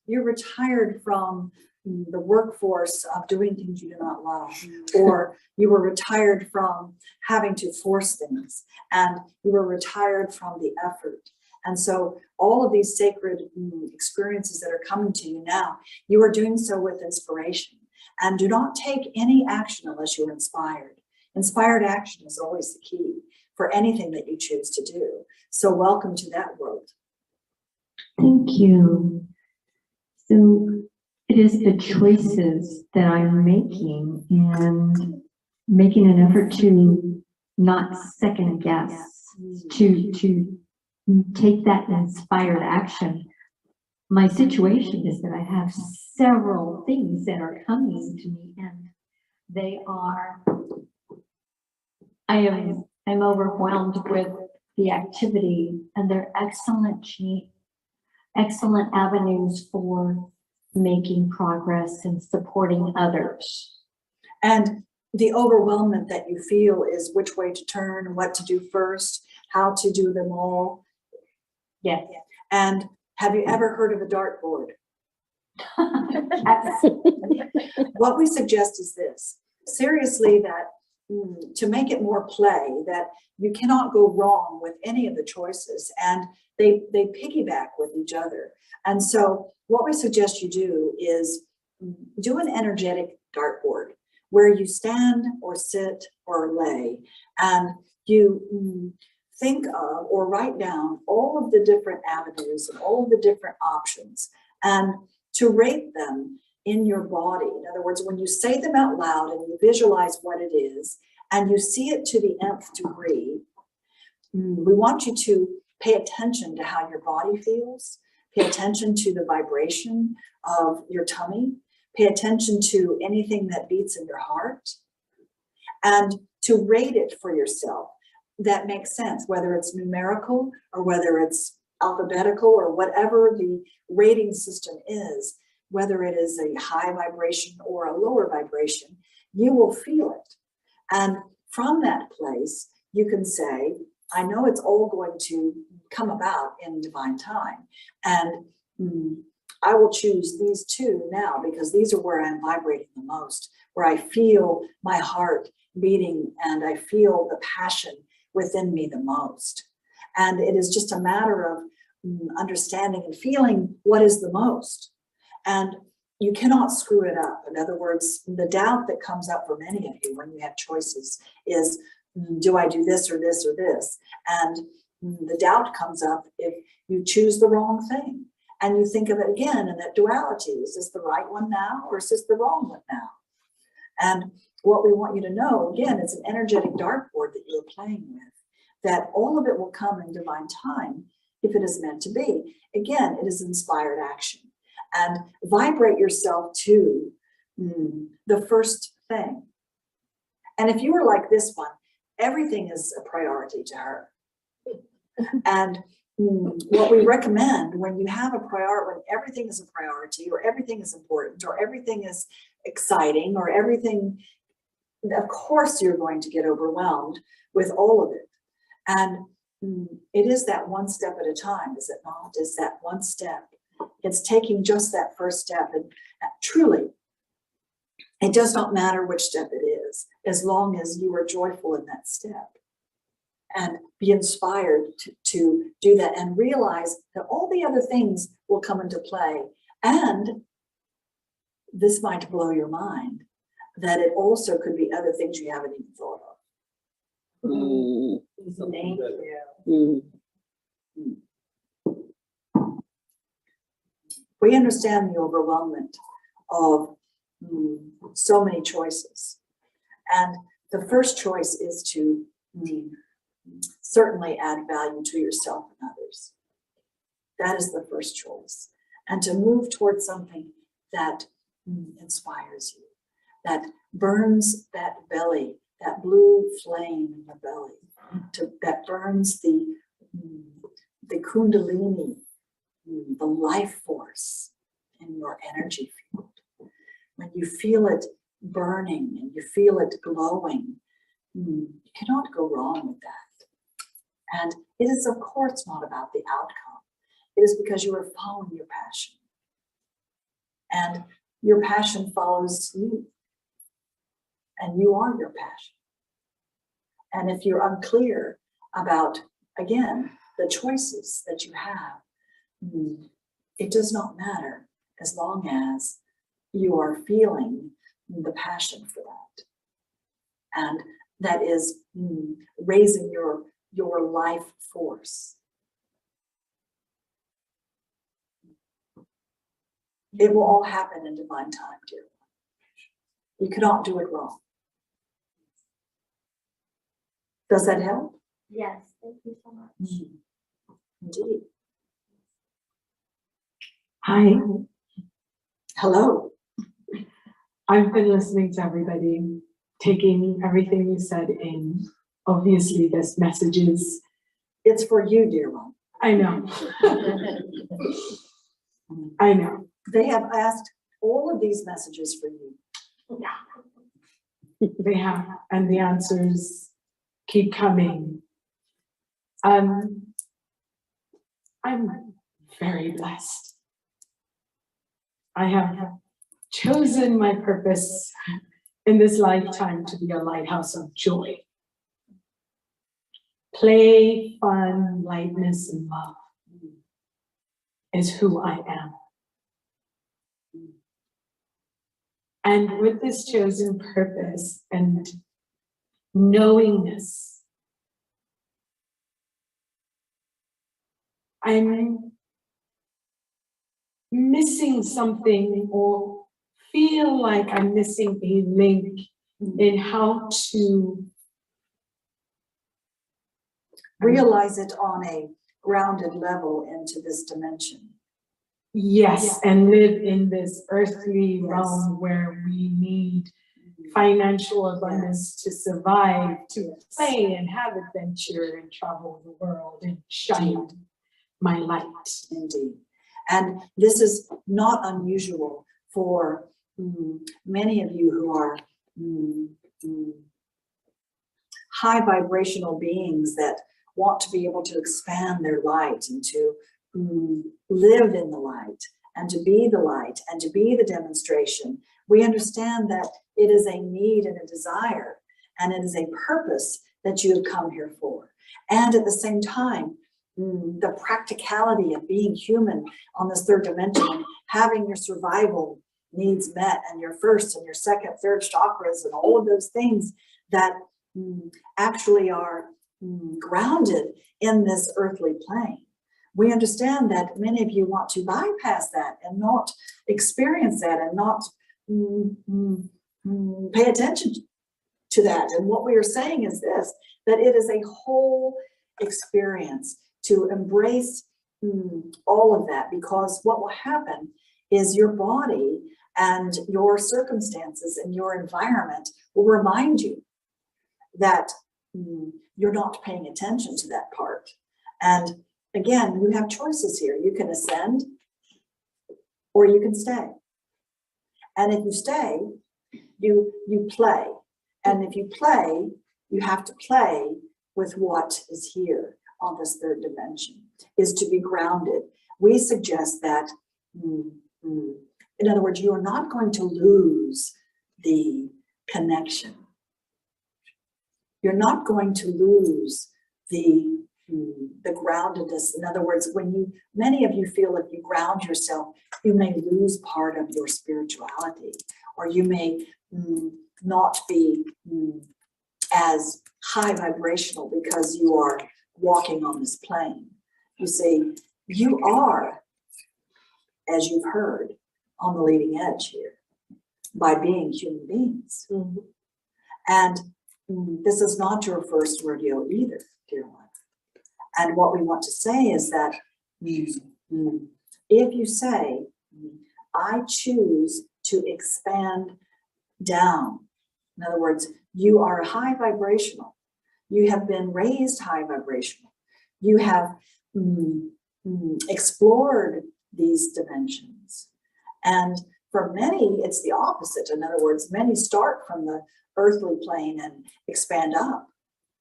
[SPEAKER 1] You're retired from the workforce of doing things you do not love, or you were retired from having to force things, and you were retired from the effort. And so all of these sacred experiences that are coming to you now, you are doing so with inspiration. And do not take any action unless you're inspired. Inspired action is always the key for anything that you choose to do. So welcome to that world.
[SPEAKER 8] thank you. So it is the choices that I'm making and making an effort to not second guess, to take that inspired action. My situation is that I have several things that are coming to me, and they are, I'm overwhelmed with the activity, and they're excellent avenues for making progress and supporting others.
[SPEAKER 1] And the overwhelmment that you feel is which way to turn, what to do first, how to do them all.
[SPEAKER 8] Yes.
[SPEAKER 1] And have you ever heard of a dartboard? What we suggest is this, seriously, that to make it more play, that you cannot go wrong with any of the choices, and they piggyback with each other. And so what we suggest you do is do an energetic dartboard where you stand or sit or lay, and you think of or write down all of the different avenues and all of the different options, and to rate them in your body. In other words, when you say them out loud and you visualize what it is and you see it to the nth degree, we want you to pay attention to how your body feels, pay attention to the vibration of your tummy, pay attention to anything that beats in your heart, and to rate it for yourself. That makes sense, whether it's numerical or whether it's alphabetical or whatever the rating system is, whether it is a high vibration or a lower vibration, you will feel it. And from that place, you can say, I know it's all going to come about in divine time. And I will choose these two now because these are where I'm vibrating the most, where I feel my heart beating and I feel the passion within me the most. And it is just a matter of understanding and feeling what is the most. And you cannot screw it up. In other words, the doubt that comes up for many of you when you have choices is, do I do this or this or this? And the doubt comes up if you choose the wrong thing. And you think of it again in that duality. Is this the right one now or is this the wrong one now? And what we want you to know, again, it's an energetic dartboard that you're playing with, that all of it will come in divine time if it is meant to be. Again, it is inspired action. And vibrate yourself to the first thing. And if you were like this one, everything is a priority to her. And what we recommend when you have a priority, when everything is a priority or everything is important or everything is exciting or everything, of course you're going to get overwhelmed with all of it. And it is that one step at a time, is it not? It's that one step. It's taking just that first step. And truly, it does not matter which step it is, as long as you are joyful in that step. And be inspired to do that and realize that all the other things will come into play. And this might blow your mind, that it also could be other things you haven't even thought of. Thank you. We understand the overwhelmment of so many choices. And the first choice is to certainly add value to yourself and others. That is the first choice. And to move towards something that inspires you, that burns that belly, that blue flame in your belly, that burns the kundalini, the life force in your energy field. When you feel it burning and you feel it glowing, you cannot go wrong with that. And it is, of course, not about the outcome. It is because you are following your passion. And your passion follows you. And you are your passion. And if you're unclear about, again, the choices that you have, it does not matter as long as you are feeling the passion for that. And that is raising your life force. It will all happen in divine time, dear one. You cannot do it wrong. Does that help?
[SPEAKER 9] Yes, thank you so much.
[SPEAKER 1] Indeed.
[SPEAKER 10] Hi,
[SPEAKER 1] Hello.
[SPEAKER 10] I've been listening to everybody, taking everything you said in. Obviously, there's messages.
[SPEAKER 1] It's for you, dear one.
[SPEAKER 10] I know. I know.
[SPEAKER 1] They have asked all of these messages for you.
[SPEAKER 10] They have, and the answers keep coming. I'm very blessed. I have chosen my purpose in this lifetime to be a lighthouse of joy. Play, fun, lightness, and love is who I am. And with this chosen purpose and knowingness, I'm missing something or feel like I'm missing a link in how to
[SPEAKER 1] Realize it on a grounded level into this dimension.
[SPEAKER 10] yes, and live in this earthly
[SPEAKER 1] Yes.
[SPEAKER 10] realm where we need financial abundance to survive, to play and have adventure and travel the world and shine my light.
[SPEAKER 1] Indeed. And this is not unusual for many of you who are high vibrational beings that want to be able to expand their light and to live in the light and to be the light and to be the demonstration. We understand that it is a need and a desire and it is a purpose that you have come here for. And at the same time, the practicality of being human on this third dimension and having your survival needs met and your first and your second, third chakras and all of those things that actually are grounded in this earthly plane. We understand that many of you want to bypass that and not experience that and not pay attention to that. And what we are saying is this, that it is a whole experience to embrace all of that, because what will happen is your body and your circumstances and your environment will remind you that you're not paying attention to that part. And again, you have choices here. You can ascend or you can stay. And if you stay, you play. And if you play, you have to play with what is here on this third dimension, is to be grounded. We suggest that, in other words, you are not going to lose the connection. You're not going to lose the groundedness. In other words, when many of you feel if you ground yourself, you may lose part of your spirituality, or you may not be as high vibrational because you are walking on this plane. You see, you are, as you've heard, on the leading edge here by being human beings. And this is not your first rodeo either, dear one. And what we want to say is that if you say, I choose to expand down, in other words, you are high vibrational, you have been raised high vibrational, you have explored these dimensions. And for many, it's the opposite. In other words, many start from the earthly plane and expand up,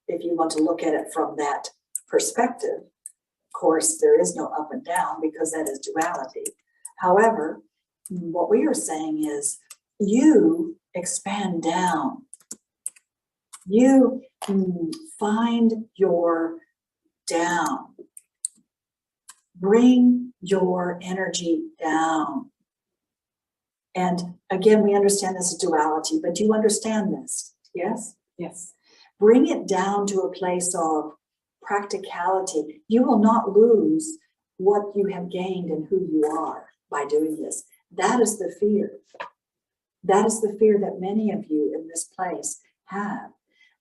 [SPEAKER 1] if you want to look at it from that perspective. Of course, there is no up and down because that is duality. However, what we are saying is you expand down. You find your down. Bring your energy down. And again, we understand this is duality, but do you understand this? Yes?
[SPEAKER 10] Yes.
[SPEAKER 1] Bring it down to a place of practicality. You will not lose what you have gained and who you are by doing this. That is the fear. That is the fear that many of you in this place have.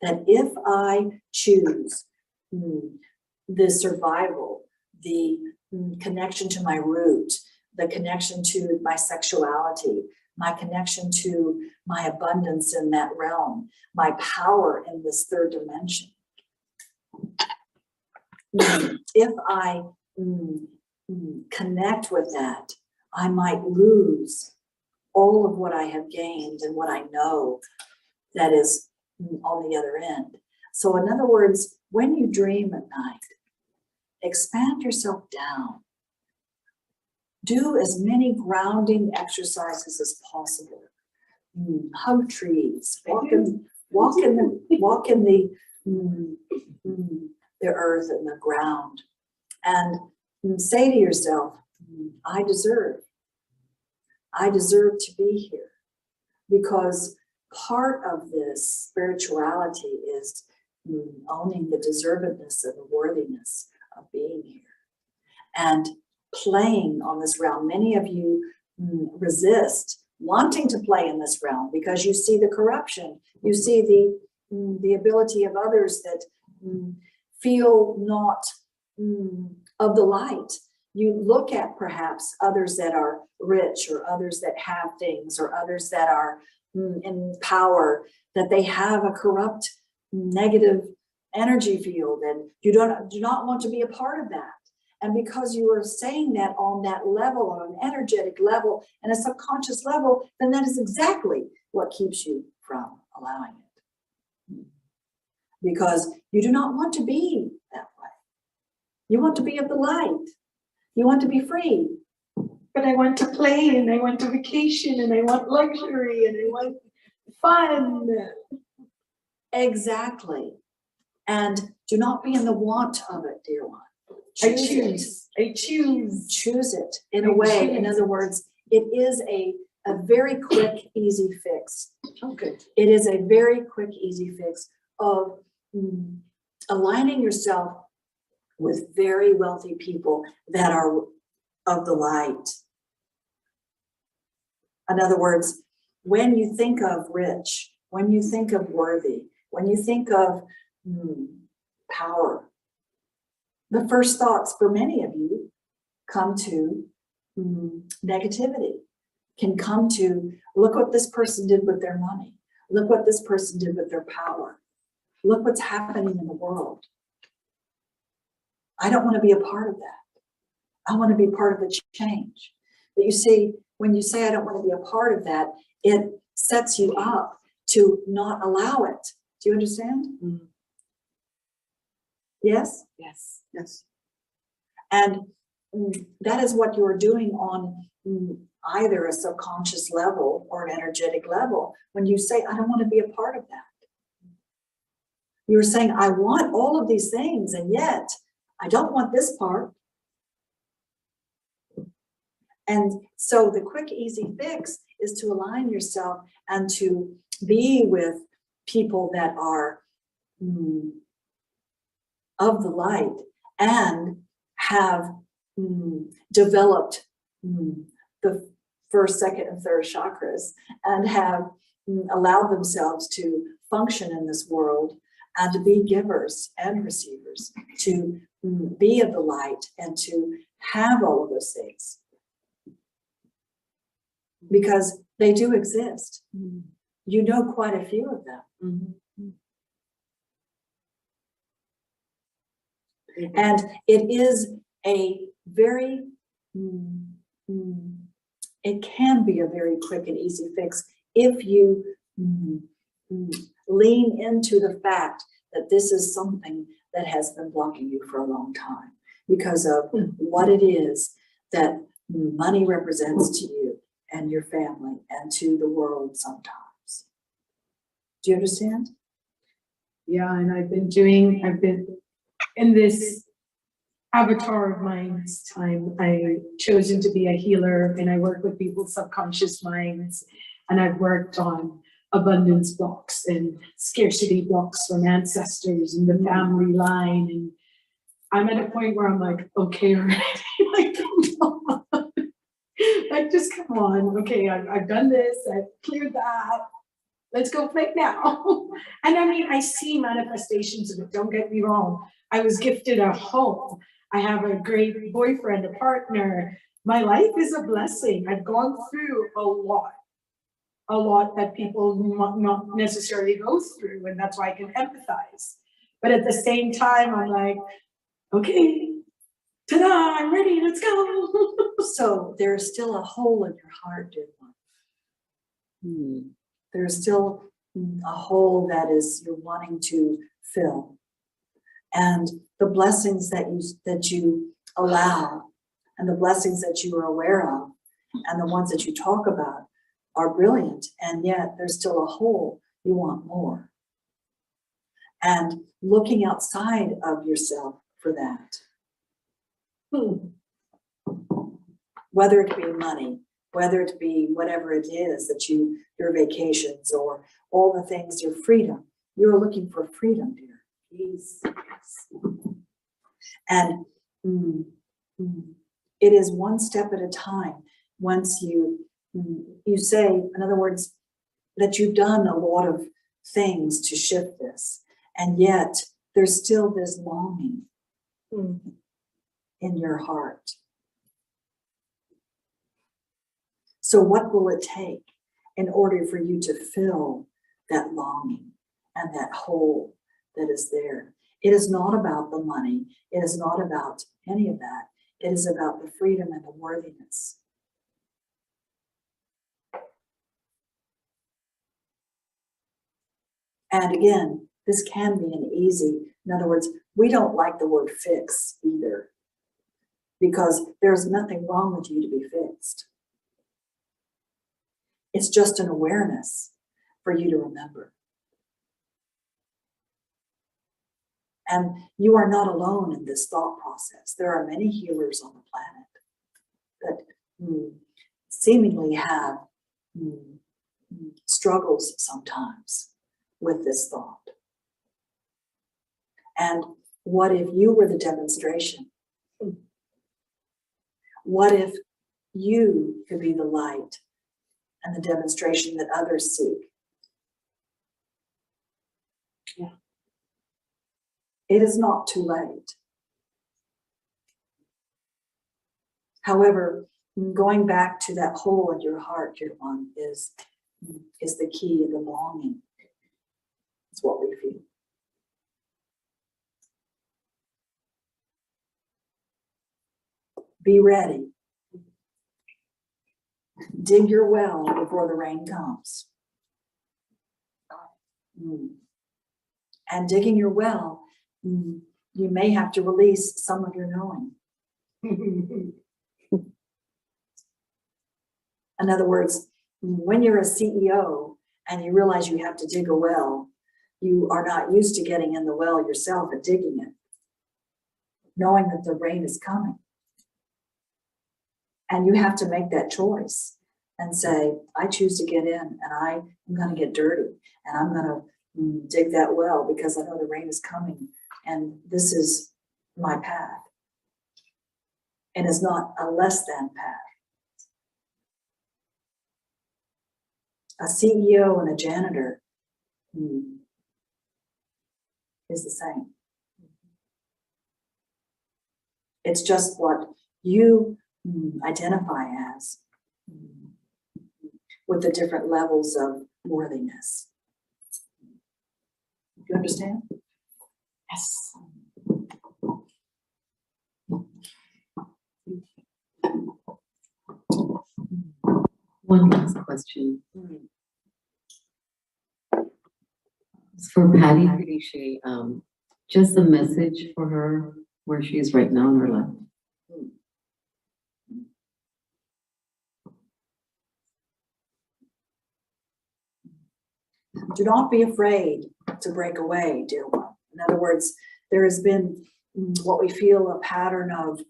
[SPEAKER 1] That if I choose the survival, the connection to my root, the connection to my sexuality, my connection to my abundance in that realm, my power in this third dimension. If I connect with that, I might lose all of what I have gained and what I know that is on the other end. So in other words, when you dream at night, expand yourself down. Do as many grounding exercises as possible. Hug trees, walk in the earth and the ground, and say to yourself, I deserve to be here, because part of this spirituality is owning the deservedness and the worthiness of being here and playing on this realm. Many of you resist wanting to play in this realm because you see the corruption, you see the ability of others that feel not of the light. You look at perhaps others that are rich or others that have things or others that are in power, that they have a corrupt, negative energy field, and you do not want to be a part of that. And because you are saying that on that level, on an energetic level and a subconscious level, then that is exactly what keeps you from allowing it. Because you do not want to be that way. You want to be of the light. You want to be free.
[SPEAKER 10] But I want to play, and I want to vacation, and I want luxury, and I want fun.
[SPEAKER 1] Exactly. And do not be in the want of it, dear one.
[SPEAKER 10] I choose.
[SPEAKER 1] Choose it in a way. In other words, it is a very quick, easy fix.
[SPEAKER 10] Okay.
[SPEAKER 1] It is a very quick, easy fix of aligning yourself with very wealthy people that are of the light. In other words, when you think of rich, when you think of worthy, when you think of power, the first thoughts for many of you come to negativity, can come to, look what this person did with their money. Look what this person did with their power. Look what's happening in the world. I don't want to be a part of that. I want to be part of the change. But you see, when you say I don't want to be a part of that, it sets you up to not allow it. Do you understand? Yes?
[SPEAKER 10] Yes.
[SPEAKER 7] Yes.
[SPEAKER 1] And that is what you're doing on either a subconscious level or an energetic level. When you say, I don't want to be a part of that. You're saying, I want all of these things, and yet I don't want this part. And so the quick, easy fix is to align yourself and to be with people that are of the light and have developed the first, second, and third chakras and have allowed themselves to function in this world and to be givers and receivers, to be of the light and to have all of those things. Because they do exist. You know quite a few of them. And it is a very, it can be a very quick and easy fix if you lean into the fact that this is something that has been blocking you for a long time because of what it is that money represents to you and your family and to the world sometimes. Do you understand?
[SPEAKER 10] Yeah, and I've been in this avatar of mine this time. I chosen to be a healer and I work with people's subconscious minds, and I've worked on abundance blocks and scarcity blocks from ancestors and the family line. And I'm at a point where I'm like, okay, already, like, come on. Like, just come on. Okay, I've done this, I've cleared that. Let's go play now. And I mean, I see manifestations of it, don't get me wrong. I was gifted a home. I have a great boyfriend, a partner. My life is a blessing. I've gone through a lot that people not necessarily go through, and that's why I can empathize. But at the same time, I'm like, okay, ta-da, I'm ready, let's go.
[SPEAKER 1] So there's still a hole in your heart, dear one. There's still a hole that is you're wanting to fill. And the blessings that you allow and the blessings that you are aware of and the ones that you talk about are brilliant, and yet there's still a hole. You want more. And looking outside of yourself for that. Whether it be money, whether it be whatever it is that your vacations or all the things, your freedom. You're looking for freedom, dear. Peace. And it is one step at a time. Once you say, in other words, that you've done a lot of things to shift this, and yet there's still this longing in your heart. So what will it take in order for you to fill that longing and that hole that is there? It is not about the money. It is not about any of that. It is about the freedom and the worthiness. And again, this can be an easy, in other words, we don't like the word fix either, because there's nothing wrong with you to be fixed. It's just an awareness for you to remember. And you are not alone in this thought process. There are many healers on the planet that seemingly have struggles sometimes with this thought. And what if you were the demonstration? What if you could be the light and the demonstration that others seek? Yeah. It is not too late. However, going back to that hole in your heart, dear one, is the key, the longing. It's what we feel. Be ready. Dig your well before the rain comes. And digging your well, you may have to release some of your knowing. In other words, when you're a CEO and you realize you have to dig a well, you are not used to getting in the well yourself and digging it, knowing that the rain is coming. And you have to make that choice and say, I choose to get in and I'm going to get dirty and I'm going to dig that well because I know the rain is coming and this is my path. And it's not a less than path. A CEO and a janitor is the same. It's just what you identify as with the different levels of worthiness. You understand? Yes.
[SPEAKER 5] One last question. It's for Patty Felice, just a message for her where she is right now in her life.
[SPEAKER 1] Do not be afraid to break away, dear one. In other words, there has been what we feel a pattern of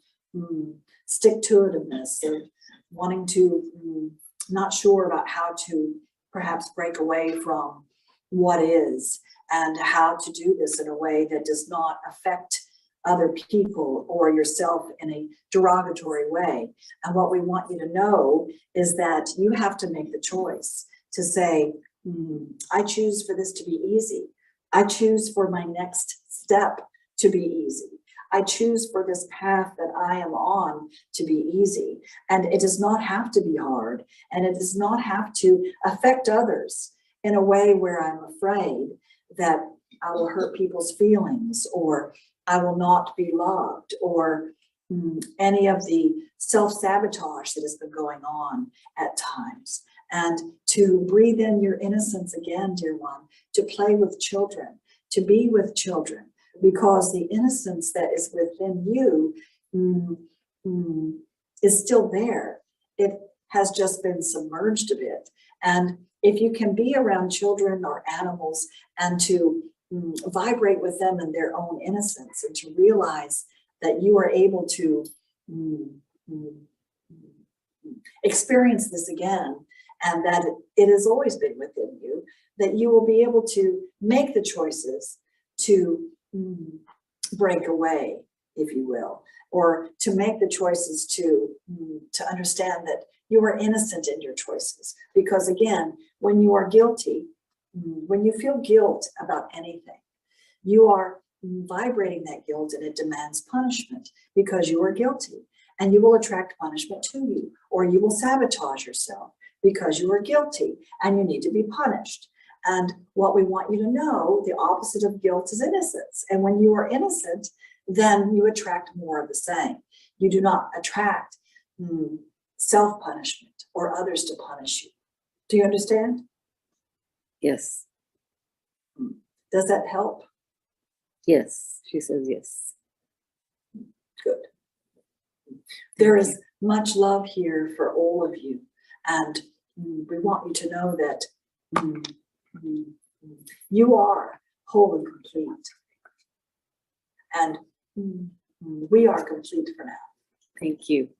[SPEAKER 1] stick-to-itiveness, of wanting to, not sure about how to perhaps break away from what is and how to do this in a way that does not affect other people or yourself in a derogatory way. And what we want you to know is that you have to make the choice to say, I choose for this to be easy. I choose for my next step to be easy. I choose for this path that I am on to be easy. And it does not have to be hard. And it does not have to affect others in a way where I'm afraid that I will hurt people's feelings, or I will not be loved, or any of the self-sabotage that has been going on at times. And to breathe in your innocence again, dear one, to play with children, to be with children, because the innocence that is within you is still there. It has just been submerged a bit. And if you can be around children or animals and to vibrate with them in their own innocence, and to realize that you are able to experience this again, and that it has always been within you, that you will be able to make the choices to break away, if you will, or to make the choices to understand that you are innocent in your choices. Because again, when you are guilty, when you feel guilt about anything, you are vibrating that guilt, and it demands punishment because you are guilty, and you will attract punishment to you, or you will sabotage yourself because you are guilty and you need to be punished. And what we want you to know, the opposite of guilt is innocence. And when you are innocent, then you attract more of the same. You do not attract self-punishment or others to punish you. Do you understand?
[SPEAKER 5] Yes.
[SPEAKER 1] Does that help?
[SPEAKER 5] Yes. She says yes.
[SPEAKER 1] Good. There is much love here for all of you. And we want you to know that you are whole and complete. And we are complete for now.
[SPEAKER 5] Thank you.